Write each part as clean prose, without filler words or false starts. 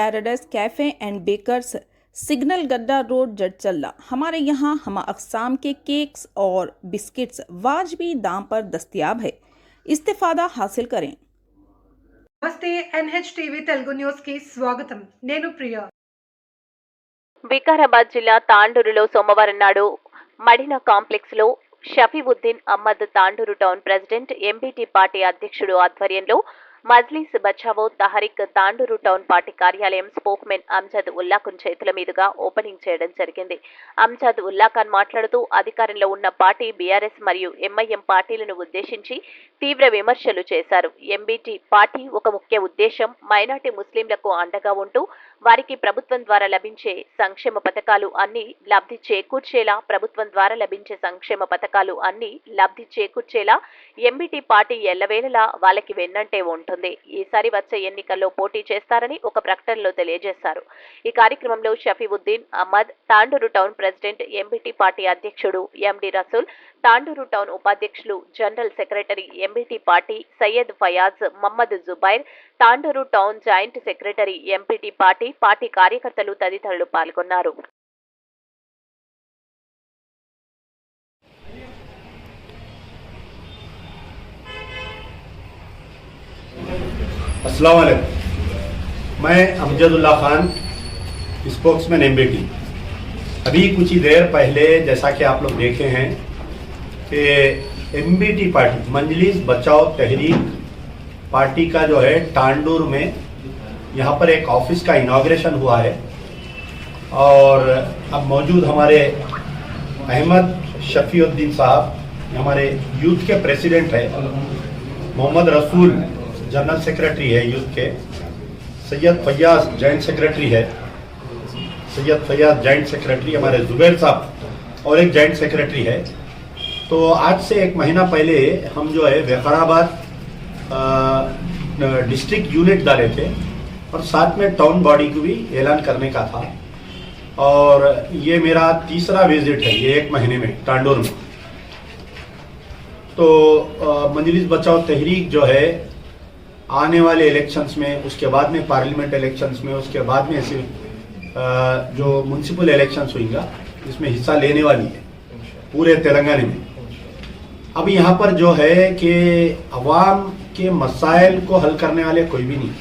Paradise Cafe and Bakers, signal गड्ढा road, Jadcherla. हमारे यहाँ हम अक़साम के केक्स और बिस्किट्स वाजबी दाम पर दस्तयाब है। इस्तेफादा हासिल करें। నమస్తే NHTV తెలుగు న్యూస్ కి స్వాగతం. నేను ప్రియా. వికారాబాద్ జిల్లా తాండూరులో సోమవారం నాడు మడినా కాంప్లెక్స్ లో Shafiuddin Ahmed Tandur town president MBT party అధ్యక్షుడు ఆధ్వర్యంలో మజ్లిస్ బచావో తహరిక్ తాండూరు టౌన్ పార్టీ కార్యాలయం స్పోక్మెన్ అమ్జద్ ఉల్లాఖాన్ చేతుల మీదుగా ఓపెనింగ్ చేయడం జరిగింది. అమ్జద్ ఉల్లాఖాన్ మాట్లాడుతూ అధికారంలో ఉన్న పార్టీ బీఆర్ఎస్ మరియు ఎంఐఎం పార్టీలను ఉద్దేశించి తీవ్ర విమర్శలు చేశారు. ఎంబీటీ పార్టీ ఒక ముఖ్య ఉద్దేశం మైనార్టీ ముస్లింలకు అండగా ఉంటూ వారికి ప్రభుత్వం ద్వారా లభించే సంక్షేమ పథకాలు అన్ని లబ్ధి చేకూర్చేలా ఎంబీటీ పార్టీ ఎల్లవేళలా వాళ్ళకి వెన్నంటే ఉంటుంది. ఈసారి వచ్చే ఎన్నికల్లో పోటీ చేస్తారని ఒక ప్రకటనలో తెలియజేశారు. ఈ కార్యక్రమంలో Shafiuddin Ahmed, Tandur town president, MBT party అధ్యక్షుడు ఎండి రసూల్, తాండూరు టౌన్ ఉపాధ్యక్షులు, general secretary MBT party Syed Fayaz, Mohammed Zubair, Tandur town joint secretary MPT party కార్యకర్తలు తదితరులు పాల్గొన్నారు. अस्सलाम वालेकुम। मैं अमजदुल्ला खान, स्पोक्समैन एमबीटी। अभी कुछ ही देर पहले जैसा कि आप लोग देखे हैं कि एमबीटी पार्टी मजलिस बचाओ तहरीक पार्टी का जो है तांडूर में यहाँ पर एक ऑफिस का इनॉग्रेशन हुआ है और अब मौजूद हमारे अहमद शफीउद्दीन साहब हमारे यूथ के प्रेसिडेंट है, मोहम्मद रसूल जनरल सेक्रेटरी है यूथ के, सैयद फयाज जॉइंट सेक्रेटरी हमारे जुबैर साहब और एक जॉइंट सेक्रेटरी है। तो आज से एक महीना पहले हम जो है विकाराबाद डिस्ट्रिक्ट यूनिट डाले थे और साथ में टाउन बॉडी को भी ऐलान करने का था और ये मेरा तीसरा विजिट है ये एक महीने में तांडूर में। तो मजलिस बचाओ तहरीक जो है आने वाले इलेक्शंस में, उसके बाद में पार्लियामेंट इलेक्शंस में, उसके बाद में ऐसे जो म्यूनसिपल इलेक्शंस होंगे इसमें हिस्सा लेने वाली है पूरे तेलंगाना में। अब यहाँ पर जो है कि अवाम के मसाइल को हल करने वाले कोई भी नहीं,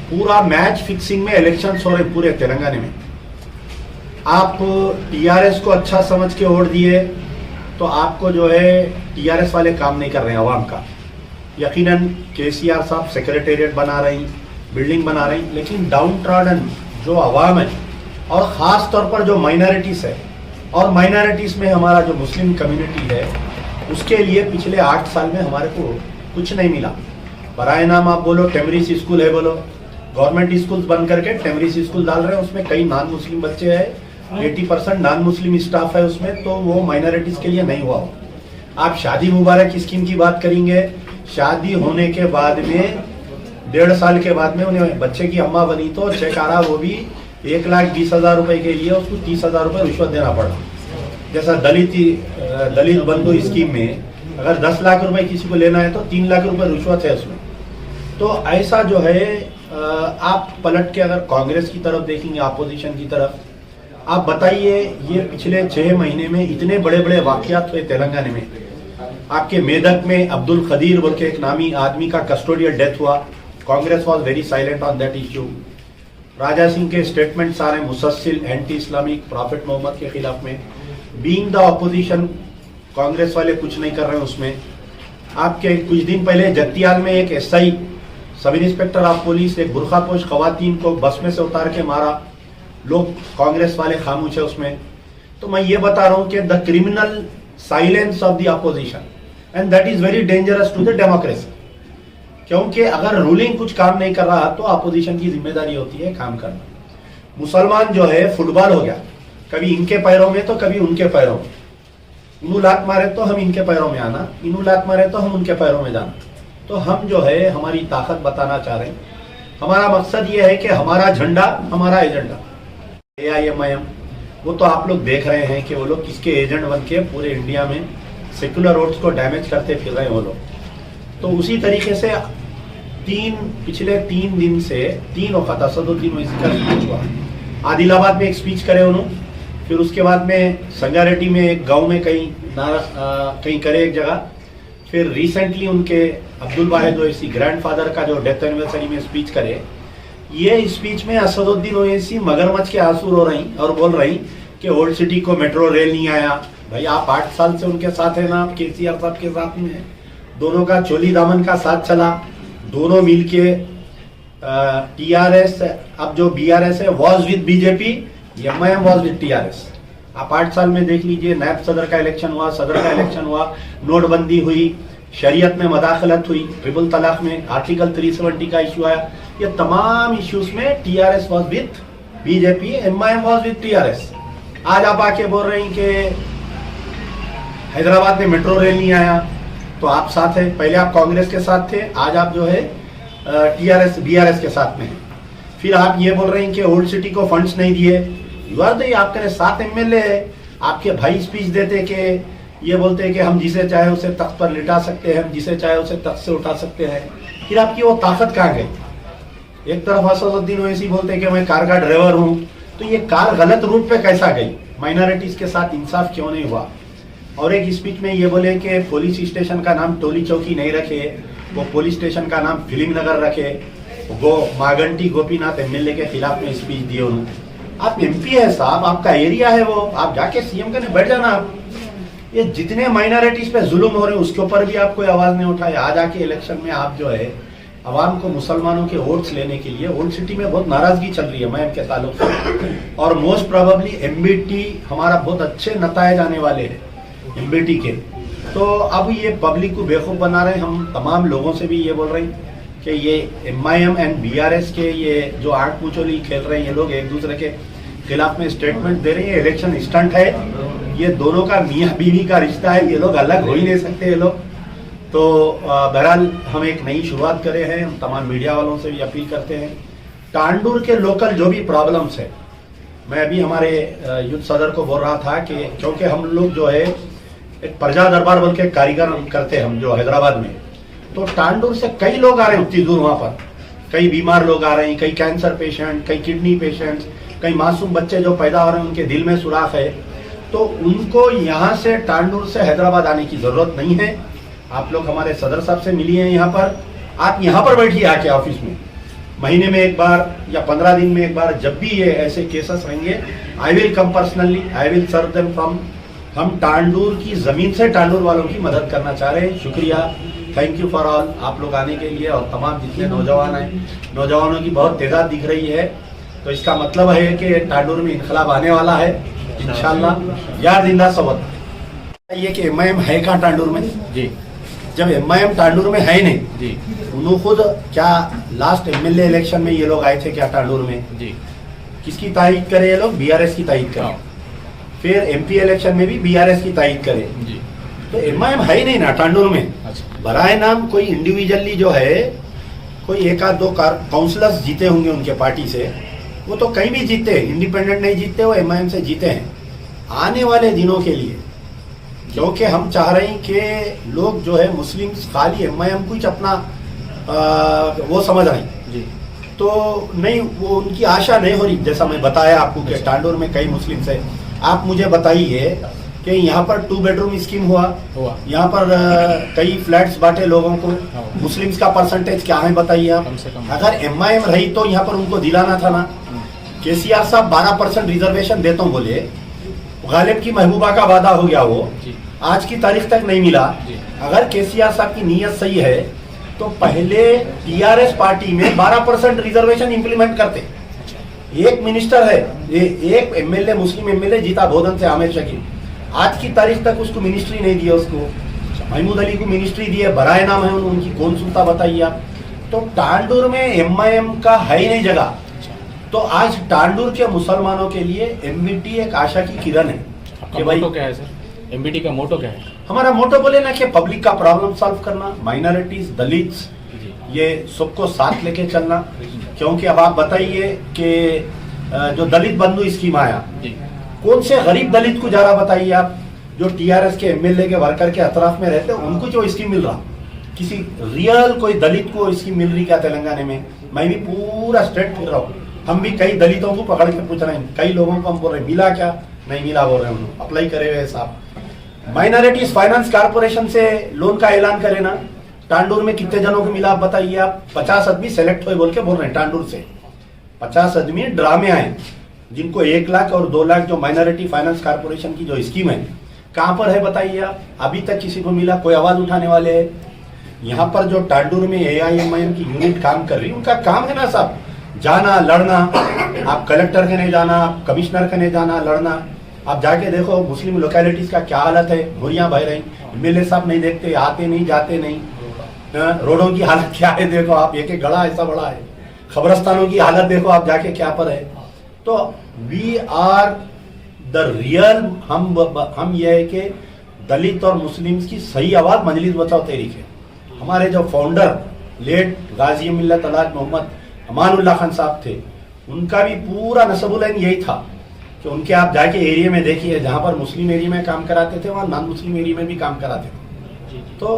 पूरा मैच फिक्सिंग में इलेक्शंस हो रहे पूरे तेलंगाना में। आप टीआरएस को अच्छा समझ के वोट दिए तो आपको जो है टीआरएस वाले काम नहीं कर रहे हैं अवाम का। यकीनन केसीआर साहब सेक्रेटेरिएट बना रही, बिल्डिंग बना रही, लेकिन डाउन ट्रॉडन जो अवाम है और ख़ास तौर पर जो माइनॉरिटीज़ है और माइनॉरिटीज़ में हमारा जो मुस्लिम कम्युनिटी है उसके लिए पिछले 8 साल में हमारे को कुछ नहीं मिला। बराए नाम आप बोलो टेमरीज स्कूल है, बोलो गवर्नमेंट स्कूल्स बंद करके टेमरीज स्कूल डाल रहे हैं, उसमें कई नॉन मुस्लिम बच्चे हैं, 80% नॉन मुस्लिम स्टाफ है उसमें, तो वो माइनॉरिटीज़ के लिए नहीं हुआ। आप शादी मुबारक स्कीम की बात करेंगे, शादी होने के बाद में 1.5 साल के बाद में उन्हें बच्चे की अम्मा बनी तो चेक आ रहा, वो भी 1,20,000 रुपए के लिए उसको 30,000 रुपये रिश्वत देना पड़ा। जैसा दलित बंधु स्कीम में अगर 10 लाख रुपए किसी को लेना है तो 3 लाख रुपए रिश्वत है उसमें। तो ऐसा जो है आप पलट के अगर कांग्रेस की तरफ देखेंगे, अपोजिशन की तरफ, आप बताइए ये पिछले 6 महीने में इतने बड़े बड़े वाकयात हुए तेलंगाना में। आपके मेदक में अब्दुल खदीर बोल के एक नामी आदमी का कस्टोडियल डेथ हुआ, Congress was very silent on that issue. Raja Singh के स्टेटमेंट सारे मुसलसिल एंटी इस्लामिक प्रॉफिट मोहम्मद के खिलाफ में, बीइंग द ऑपोजिशन कांग्रेस वाले कुछ नहीं कर रहे हैं उसमें। आपके कुछ दिन पहले जत्तियाल में एक SI sub inspector of police एक बुरखापोश खवातीन को बस में से उतार के मारा, लोग कांग्रेस वाले खामोश है उसमें। तो मैं ये बता रहा हूँ कि the criminal silence of the opposition and that is very dangerous to the democracy, क्योंकि अगर रूलिंग कुछ काम नहीं कर रहा तो अपोजिशन की जिम्मेदारी होती है काम करना। मुसलमान जो है फुटबॉल हो गया, कभी इनके पैरों में तो कभी उनके पैरों में, इनू लात मारे तो हम इनके पैरों में आना, इनू लात मारे तो हम उनके पैरों में जाना। तो हम जो है हमारी ताकत बताना चाह रहे हैं, हमारा मकसद ये है कि हमारा झंडा हमारा एजेंडा। AIMIM वो तो आप लोग देख रहे हैं कि वो लोग किसके एजेंट बन के पूरे इंडिया में सेक्युलर वोट्स को डैमेज करते फिर रहे हैं वो लोग। तो उसी तरीके से पिछले 3 दिन से 3 वक्त असदुद्दीन ओवैसी का स्पीच हुआ। आदिलाबाद में एक स्पीच करे उन्होंने, फिर उसके बाद में संगारेड्डी में एक गांव में कहीं करे एक जगह, फिर रिसेंटली उनके अब्दुल वाहिद ओवैसी ग्रैंडफादर का जो डेथ एनिवर्सरी में स्पीच करे। ये स्पीच में असदुद्दीन ओवैसी मगरमच्छ के आंसू रो रही और बोल रही कि ओल्ड सिटी को मेट्रो रेल नहीं आया। भाई आप 8 साल से उनके साथ है ना, आप केसीआर साहब के साथ में है, दोनों का चोली दामन का साथ चला, दोनों मिलके टीआरएस, अब जो बीआरएस है was with BJP, MIM was with TRS. आप 8 साल में देख लीजिए, नायब सदर का इलेक्शन हुआ, सदर का इलेक्शन हुआ, नोटबंदी हुई, शरीयत में मदाखलत हुई, ट्रिपल तलाक में आर्टिकल 370 का इशू आया। ये तमाम इश्यूज में TRS was with BJP, MIM was with TRS. आज आप आके बोल रहे हैं कि हैदराबाद में मेट्रो रेल नहीं आया, तो आप साथ है। पहले आप कांग्रेस के साथ थे, आज आप जो है टीआरएस बीआरएस के साथ में है। फिर आप ये बोल रहे हैं कि ओल्ड सिटी को फंड्स नहीं दिए। आपके 7 एमएलए है, आपके भाई स्पीच देते कि ये बोलते हैं कि हम जिसे चाहे उसे तख्त पर लिटा सकते हैं, हम जिसे चाहे उसे तख्त से उठा सकते हैं। फिर आपकी वो ताकत कहाँ गई? एक तरफ असदुद्दीन ओवैसी बोलते हैं कि मैं कार का ड्राइवर हूँ, तो ये कार गलत रूट पे कैसा गई? माइनॉरिटीज के साथ इंसाफ क्यों नहीं हुआ? और एक स्पीच में ये बोले कि पुलिस स्टेशन का नाम टोली चौकी नहीं रखे, वो पुलिस स्टेशन का नाम फिल्म नगर रखे। वो मागंटी गोपीनाथ एमएलए के खिलाफ में स्पीच दिए उन्होंने। आप एमपी है साहब, आपका एरिया है वो, आप जाके सीएम करने बैठ जाना। आप ये जितने माइनॉरिटीज पे जुल्म हो रहे हैं उसके ऊपर भी आप कोई आवाज नहीं उठाए। आज आके इलेक्शन में आप जो है अवाम को, मुसलमानों के वोट्स लेने के लिए ओल्ड सिटी में बहुत नाराजगी चल रही है मैम के ताल्लुक से, और मोस्ट प्रोबेबली एमबीटी हमारा बहुत अच्छे नतायज आने वाले हैं एमबीटी के। तो अब ये पब्लिक को बेवकूफ़ बना रहे हैं। हम तमाम लोगों से भी ये बोल रहे हैं कि ये एमआईएम एंड बीआरएस के ये जो आंख मुचोली खेल रहे हैं, ये लोग एक दूसरे के खिलाफ में स्टेटमेंट दे रहे हैं। इलेक्शन स्टंट है, ये दोनों का मियाँ बीवी का रिश्ता है, ये लोग अलग हो ही नहीं सकते ये लोग। तो बहरहाल हम एक नई शुरुआत करे हैं। हम तमाम मीडिया वालों से भी अपील करते हैं, तांडूर के लोकल जो भी प्रॉब्लम्स है, मैं अभी हमारे युद्ध सदर को बोल रहा था कि क्योंकि हम लोग जो है एक प्रजा दरबार बोल के कारीगर करते हैं हम जो हैदराबाद में, तो तांडूर से कई लोग आ रहे हैं उतनी दूर, वहाँ पर कई बीमार लोग आ रहे हैं, कई कैंसर पेशेंट, कई किडनी पेशेंट्स, कई मासूम बच्चे जो पैदा हो रहे हैं उनके दिल में सुराख है। तो उनको यहाँ से तांडूर से हैदराबाद आने की जरूरत नहीं है। आप लोग हमारे सदर साहब से मिलिए यहाँ पर, आप यहाँ पर बैठिए आके ऑफिस में, महीने में एक बार या 15 दिन में एक बार, जब भी ये ऐसे केसेस रहेंगे, I will come personally, I will serve them from. हम तांडूर की जमीन से तांडूर वालों की मदद करना चाह रहे हैं। शुक्रिया, थैंक यू फॉर ऑल, आप लोग आने के लिए। और तमाम जितने नौजवान हैं, नौजवानों की बहुत तादाद दिख रही है, तो इसका मतलब है कि तांडूर में इनकलाब आने वाला है इंशाल्लाह। यार जिंदा सबक ये कि एमआईएम है कहाँ तांडूर में जी? जब एमआईएम तांडूर में है नहीं जी, उन्होंने खुद क्या लास्ट एमएलए इलेक्शन में ये लोग आए थे क्या तांडूर में जी? किसकी तारीफ करे ये लोग? बीआरएस की तारीफ करें। फिर एमपी इलेक्शन में भी बीआरएस की तारीफ करें जी। तो एमआईएम है ही नहीं ना तांडूर में। बराए नाम कोई इंडिविजुअली जो है, कोई 1-2 काउंसलर्स जीते होंगे उनके पार्टी से, वो तो कहीं भी जीते, इंडिपेंडेंट नहीं जीते, वो एमआईएम से जीते हैं। आने वाले दिनों के लिए क्योंकि हम चाह रहे हैं कि लोग जो है मुस्लिम खाली एमआईएम कुछ अपना वो समझ रहे हैं जी, तो नहीं, वो उनकी आशा नहीं हो रही। जैसा मैं बताया आपको कि तांडूर में कई मुस्लिम है। आप मुझे बताइए कि यहाँ पर 2 बेडरूम स्कीम हुआ, यहाँ पर कई फ्लैट्स बांटे लोगों को, मुस्लिम्स का परसेंटेज क्या है बताइए आप? अगर एमआईएम रही तो यहाँ पर उनको दिलाना था ना। केसीआर साहब 12% रिजर्वेशन देता हूँ बोले, गालिब की महबूबा का वादा हो गया, वो आज की तारीख तक नहीं मिला। अगर केसीआर साहब की नीयत सही है तो पहले टीआरएस पार्टी में 12% रिजर्वेशन इंप्लीमेंट करते। एक मिनिस्टर है, एक एमएलए, मुस्लिम एमएलए जीता बोधन से, आमिर शकील, आज की तारीख तक उसको मिनिस्ट्री नहीं दी। उसको महमूद अली को मिनिस्ट्री दी है, बराए नाम है उनकी, कौन सुनता बताइए आप? तो तांडूर में एमआईएम का है ही नहीं जगह। तो आज तांडूर के मुसलमानों के लिए एमबीटी एक आशा की किरण है। कि भाई क्या है सर, एमबीटी का मोटो क्या है? हमारा मोटो बोले ना कि पब्लिक का प्रॉब्लम सॉल्व करना, माइनॉरिटीज, दलित्स, ये सबको साथ लेके चलना। क्योंकि अब आप बताइए कि जो दलित बंधु स्कीम आया, कौन से गरीब दलित को जा रहा बताइए आप? जो टीआरएस के एमएलए के वर्कर के अतराफ में रहते हैं उनको जो स्कीम मिल रहा, किसी रियल कोई दलित को स्कीम मिल रही क्या तेलंगाना में? मैं भी पूरा स्टेट फिर रहा हूँ, हम भी कई दलितों को पकड़ के पूछ रहे हैं, कई लोगों को हम बोल रहे हैं मिला क्या, नहीं मिला बोल रहे हैं, उन्होंने अप्लाई करे हुए साहब। माइनॉरिटीज फाइनेंस कारपोरेशन से लोन का ऐलान करे ना, टांडूर में कितने जनों को मिला आप बताइए आप? 50 आदमी सेलेक्ट हुए बोल के बोल रहे हैं टांडूर से, 50 आदमी ड्रामे आए जिनको 1 लाख और 2 लाख जो माइनॉरिटी फाइनेंस कारपोरेशन की जो स्कीम है कहां पर है बताइए आप? अभी तक किसी को मिला? कोई आवाज उठाने वाले है? यहाँ पर जो टांडूर में AIMIM की यूनिट काम कर रही है, उनका काम है ना साहब जाना लड़ना, आप कलेक्टर के नहीं जाना, आप कमिश्नर के नहीं जाना लड़ना, आप जाके देखो मुस्लिम लोकेलिटीज का क्या हालत है, भूरियां बह रही, MLA साहब नहीं देखते, आते नहीं जाते नहीं, रोडों की हालत क्या है देखो आप, एक गड़ा ऐसा बड़ा है, खबरस्तानों की हालत देखो आप जाके क्या पर है। तो वी आर द रियल, हम ये है कि दलित और मुस्लिम्स की सही आवाज मजलिस बचाओ तहरीक है। हमारे जो फाउंडर लेट गाजी मिल्लत अलाज मोहम्मद अमानुल्लाह खान साहब थे, उनका भी पूरा नसबुल ऐन यही था कि उनके आप जाके एरिया में देखिए, जहां पर मुस्लिम एरिया में काम कराते थे वहां नॉन मुस्लिम एरिया में भी काम कराते थे। तो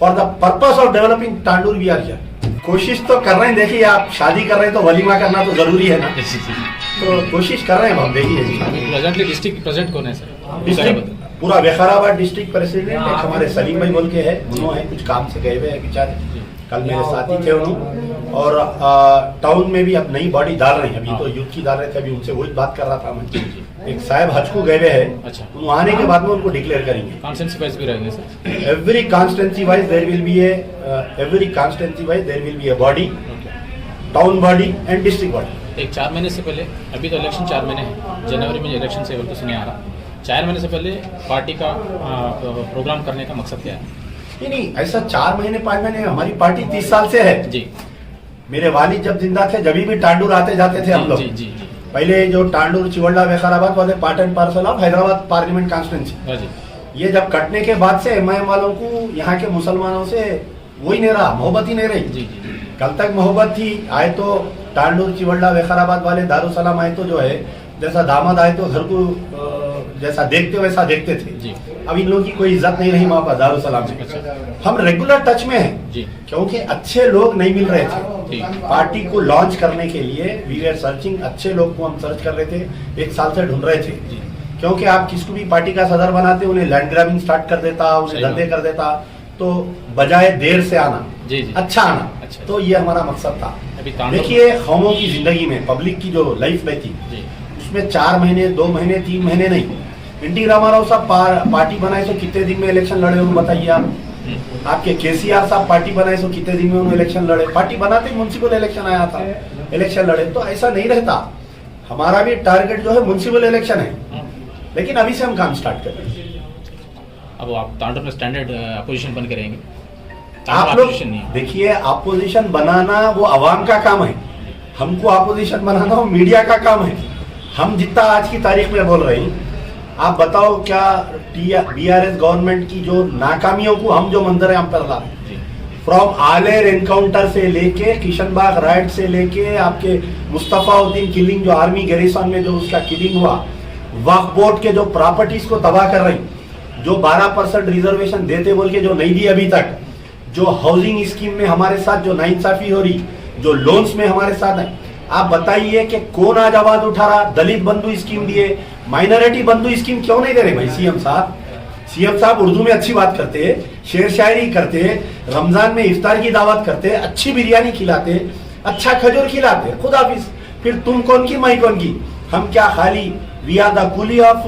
for the purpose of developing Tandur we are here. कोशिश तो कर रहे हैं, देखिए आप शादी कर रहे हैं तो वलीमा करना तो जरूरी है ना, तो कोशिश कर रहे हैं हम। देखिए डिस्ट्रिक्ट प्रेसिडेंट कौन है सर? डिस्ट्रिक्ट पूरा विकाराबाद डिस्ट्रिक्ट प्रेसिडेंट एक हमारे सलीम भाई बोल के है, उन्होंने कुछ काम से गए हुए हैं बेचारे, कल मेरे साथी थे उन्होंने। और टाउन में भी अब नई बॉडी डाल रहे हैं, अभी तो यूथ की डाल रहे थे, अभी उनसे वही बात कर रहा था मैं। एक साहब हजकू गए हुए हैं, अच्छा, उन आने के बाद में उनको डिक्लेयर करेंगे। कॉन्स्टिट्यूंसी वाइज भी रहेंगे sir? Every constituency wise there will be a body, town body and district body. एक 4 महीने से पहले, अभी तो इलेक्शन 4 महीने हैं, जनवरी में इलेक्शन से तो सुने आ रहा, 4 महीने से पहले पार्टी का प्रोग्राम करने का मकसद क्या है? नहीं, ऐसा 4 महीने 5 महीने, हमारी पार्टी 30 साल से है जी। मेरे वालिद जब जिंदा थे जब भी टांडूर आते जाते थे हम लोग। जी जी जी। पहले जो टांडूर चिवल्ला विकाराबाद वाले part and parcel of Hyderabad parliament constituency, ये जब कटने के बाद से MIM वालों को यहाँ के मुसलमानों से वही नहीं रहा, मोहब्बत ही नहीं रही। जी जी। कल तक मोहब्बत थी, आए तो टांडूर चिवल्ला विकाराबाद वाले दारुसलाम आए तो जो है जैसा दामाद आए तो घर को जैसा देखते वैसा देखते थे जी। अब इन लोगों की कोई इज्जत नहीं रही वहां पर दारुसलाम में। अच्छा। हम रेगुलर टच में हैं जी, क्योंकि अच्छे लोग नहीं मिल रहे थे पार्टी को लॉन्च करने के लिए। वी आर सर्चिंग, अच्छे लोग को हम सर्च कर रहे थे, 1 साल से ढूंढ रहे थे। क्योंकि आप किसको भी पार्टी का सदर बनाते, उन्हें लैंड ग्रैबिंग स्टार्ट कर देता, उन्हें धंधे कर देता, तो बजाय देर से आना जी जी, अच्छा आना। अच्छा। तो ये हमारा मकसद था। अभी देखिए कौमों की जिंदगी में पब्लिक की जो लाइफ में थी उसमें 4 महीने 2 महीने 3 महीने नहीं, एनटी रामाराव साहब पार्टी बनाए तो कितने दिन में इलेक्शन लड़े उन्होंने बताइए आप? आपके KCR साहब पार्टी बनाए तो कितने दिन में उन्होंने इलेक्शन लड़े? पार्टी बनाते म्युनिसिपल इलेक्शन आया था, इलेक्शन लड़े। तो ऐसा नहीं रहता, हमारा भी टारगेट जो है म्युनिसिपल इलेक्शन है, लेकिन अभी से हम काम स्टार्ट कर रहे हैं। अब आप तांडव में स्टैंडर्ड अपोजिशन बन के रहेंगे? आप लोग देखिए, अपोजिशन बनाना वो अवाम का काम है, हमको अपोजिशन बनाना वो मीडिया का काम है। हम जितना आज की तारीख में बोल रहे हैं, आप बताओ क्या BRS गवर्नमेंट की जो नाकामियों को हम जो मंजर आम पर ला रहे हैं, फ्रॉम आलेर एनकाउंटर से लेके किशनबाग राइट से लेके आपके मुस्तफाउद्दीन किलिंग, जो आर्मी गैरिसन में जो उसका किलिंग हुआ, वक्फ बोर्ड के जो प्रॉपर्टीज को तबाह कर रही, जो 12% रिजर्वेशन देते बोल के जो नहीं दी अभी तक, जो हाउसिंग स्कीम में हमारे साथ जो नाइंसाफी हो रही, जो लोन्स में हमारे साथ है, आप बताइए कि कौन आज आवाज उठा रहा? दलित बंधु स्कीम दिए, माइनॉरिटी बंधु स्कीम क्यों नहीं दे रहे भाई? सीएम साहब उर्दू में अच्छी बात करते, शेर शायरी करते, रमजान में इफ्तार की दावत करते, अच्छी बिरयानी खिलाते, अच्छा खजूर खिलाते, खुद हाफिज। फिर तुम कौन की मैं कौन की? हम क्या खाली we are the coolie of,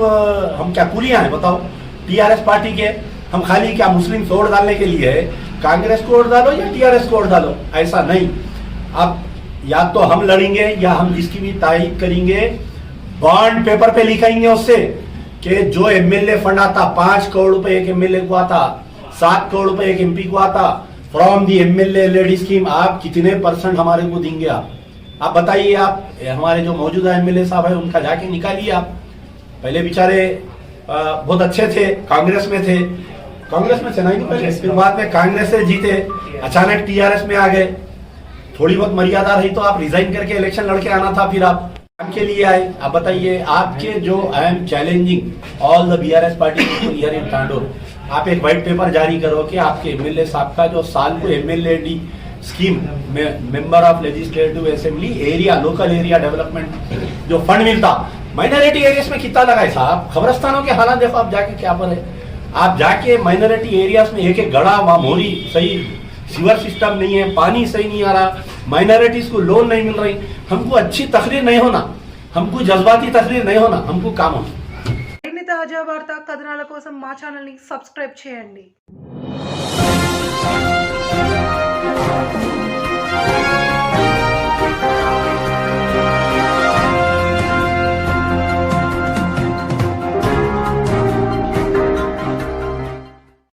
हम क्या कूलियां हैं बताओ TRS पार्टी के? हम खाली क्या मुस्लिम से वोट डालने के लिए है? कांग्रेस को वोट डालो या TRS को वोट डालो, ऐसा नहीं। अब या तो हम लड़ेंगे या हम जिसकी भी तारीफ करेंगे बॉन्ड पेपर पे लिखेंगे उससे कि जो MLA फंड आता, 5 करोड़ रुपए एक MLA को आता, 7 करोड़ रुपए एक MP को आता, from the MLA lady scheme, आप कितने % हमारे को देंगे? आप बताइए। आप हमारे जो मौजूदा MLA साहब है उनका जाके निकालिए आप। पहले बेचारे बहुत अच्छे थे, कांग्रेस में थे नहीं पहले, फिर बाद में कांग्रेस से जीते, अचानक TRS में आ गए। थोड़ी बहुत मर्यादा रही तो आप रिजाइन करके इलेक्शन लड़के आना था, फिर आप काम के लिए आए। आप बताइए, आपके जो I am challenging all the BRS party here in Tandur, आप एक वाइट पेपर जारी करो कि आपके एमएलए साहब का जो साल को MLAD scheme member of legislative assembly area local area development जो फंड मिलता माइनॉरिटी एरियाज में कितना लगा है साहब। खबरस्तानों के हालात देखो आप जाके, क्या पर है आप जाके माइनॉरिटी एरियाज में एक एक गड़ा वहां मोरी सही सीवर सिस्टम नहीं है, पानी सही नहीं आ रहा, माइनॉरिटीज को लोन नहीं मिल रही। हमको अच्छी तकरीर नहीं होना, हमको जज्बाती तकरीर नहीं होना, हमको काम होना। మరిన్ని తాజా వార్తా కథనాల కోసం మా ఛానల్ని సబ్స్క్రైబ్ చేయండి.